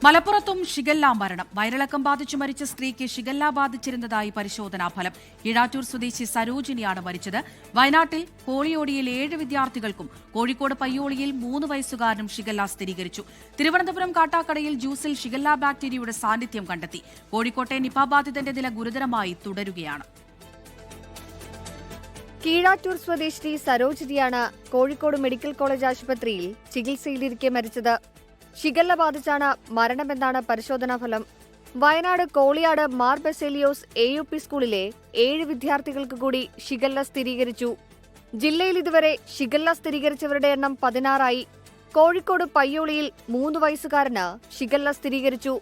മലപ്പുറത്തും ഷിഗല്ല മരണം. വയറിളക്കം ബാധിച്ചു മരിച്ച സ്ത്രീക്ക് ഷിഗല്ല ബാധിച്ചിരുന്നതായി പരിശോധനാ ഫലം. ഈഴാറ്റൂർ സ്വദേശി സരോജിനിയാണ് മരിച്ചത്. വയനാട്ടിൽ പോളിയോടിയിൽ 7 വിദ്യാർത്ഥികൾക്കും കോഴിക്കോട് പയ്യോളിയിൽ 3 വയസ്സുകാരനും ഷിഗല്ല സ്ഥിരീകരിച്ചു. തിരുവനന്തപുരം കാട്ടാക്കടയിൽ ജ്യൂസിൽ ഷിഗല്ല ബാക്ടീരിയയുടെ സാന്നിധ്യം കണ്ടെത്തി. കോഴിക്കോട്ടെ നിപ ബാധിതന്റെ നില ഗുരുതരമായി തുടരുകയാണ്. കീഴാറ്റൂർ സ്വദേശി സരോജിനിയാണ് കോഴിക്കോട് മെഡിക്കൽ കോളേജ് ആശുപത്രിയിൽ ചികിത്സയിലിരിക്കെ മരിച്ചത്. ഷിഗല്ല ബാധിച്ചാണ് മരണമെന്നാണ് പരിശോധനാ ഫലം. വയനാട് കോളിയാട് മാർ ബസേലിയോസ് AUP സ്കൂളിലെ 7 വിദ്യാർത്ഥികൾക്ക് കൂടി ഷിഗല്ല സ്ഥിരീകരിച്ചു. ജില്ലയിൽ ഇതുവരെ ഷിഗല്ല സ്ഥിരീകരിച്ചവരുടെ എണ്ണം 16 കോഴിക്കോട് പയ്യോളിയിൽ 3 വയസ്സുകാരന് ഷിഗല്ല സ്ഥിരീകരിച്ചു.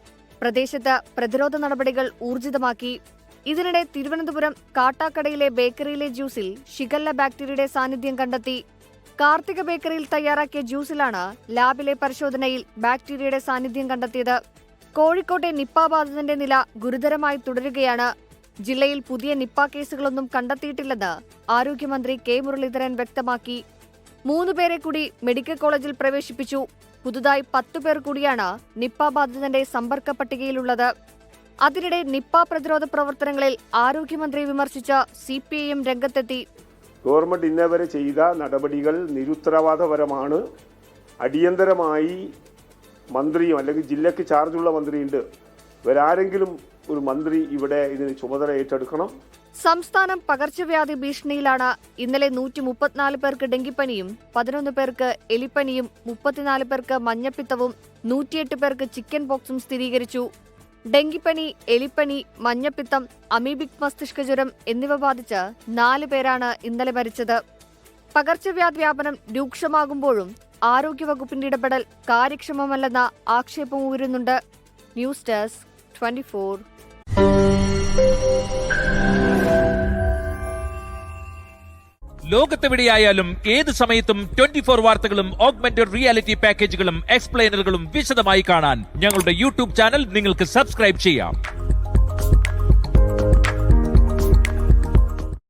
പ്രദേശത്ത് പ്രതിരോധ നടപടികൾ ഊർജിതമാക്കി. ഇതിനിടെ തിരുവനന്തപുരം കാട്ടാക്കടയിലെ ബേക്കറിയിലെ ജ്യൂസിൽ ഷിഗല്ല ബാക്ടീരിയയുടെ സാന്നിധ്യം കണ്ടെത്തി. കാർത്തിക ബേക്കറിയിൽ തയ്യാറാക്കിയ ജ്യൂസിലാണ് ലാബിലെ പരിശോധനയിൽ ബാക്ടീരിയയുടെ സാന്നിധ്യം കണ്ടെത്തിയത്. കോഴിക്കോട്ടെ നിപ്പ ബാധിതന്റെ നില ഗുരുതരമായി തുടരുകയാണ്. ജില്ലയിൽ പുതിയ നിപ്പ കേസുകളൊന്നും കണ്ടെത്തിയിട്ടില്ലെന്ന് ആരോഗ്യമന്ത്രി കെ മുരളീധരൻ വ്യക്തമാക്കി. 3 പേരെ കൂടി മെഡിക്കൽ കോളേജിൽ പ്രവേശിപ്പിച്ചു. പുതുതായി 10 പേർ കൂടിയാണ് നിപ്പ ബാധിതന്റെ സമ്പർക്ക പട്ടികയിലുള്ളത്. അതിനിടെ നിപ്പ പ്രതിരോധ പ്രവർത്തനങ്ങളിൽ ആരോഗ്യമന്ത്രി വിമർശിച്ച CPIM രംഗത്തെത്തി. ഗവൺമെന്റ് ഇന്നേവരെ ചെയ്ത നടപടികൾ നിരുത്തരവാദപരമാണ്. അടിയന്തരമായി മന്ത്രിയും അല്ലെങ്കിൽ ജില്ലയ്ക്ക് ചാർജുള്ള മന്ത്രിയുണ്ട്, ഇവരാരെങ്കിലും ഒരു മന്ത്രി ഇവിടെ ഇതിന് ചുമതല ഏറ്റെടുക്കണം. സംസ്ഥാനം പകർച്ചവ്യാധി ഭീഷണിയിലാണ്. ഇന്നലെ 134 പേർക്ക് ഡെങ്കിപ്പനിയും 11 പേർക്ക് എലിപ്പനിയും 34 പേർക്ക് മഞ്ഞപ്പിത്തവും 108 പേർക്ക് ചിക്കൻ പോക്സും സ്ഥിരീകരിച്ചു. ഡെങ്കിപ്പനി, എലിപ്പനി, മഞ്ഞപ്പിത്തം, അമീബിക് മസ്തിഷ്ക ജ്വരം എന്നിവ ബാധിച്ച് 4 പേരാണ് ഇന്നലെ മരിച്ചത്. പകർച്ചവ്യാധി വ്യാപനം രൂക്ഷമാകുമ്പോഴും ആരോഗ്യവകുപ്പിന്റെ ഇടപെടൽ കാര്യക്ഷമമല്ലെന്ന ആക്ഷേപം ഉയരുന്നുണ്ട്. News desk 24. ലോകത്തെവിടെയായാലും ഏത് സമയത്തും 24 വാർത്തകളും ഓഗ്മെന്റഡ് റിയാലിറ്റി പാക്കേജുകളും എക്സ്പ്ലെയിനറുകളും വിശദമായി കാണാൻ ഞങ്ങളുടെ YouTube ചാനൽ നിങ്ങൾക്ക് സബ്സ്ക്രൈബ് ചെയ്യാം.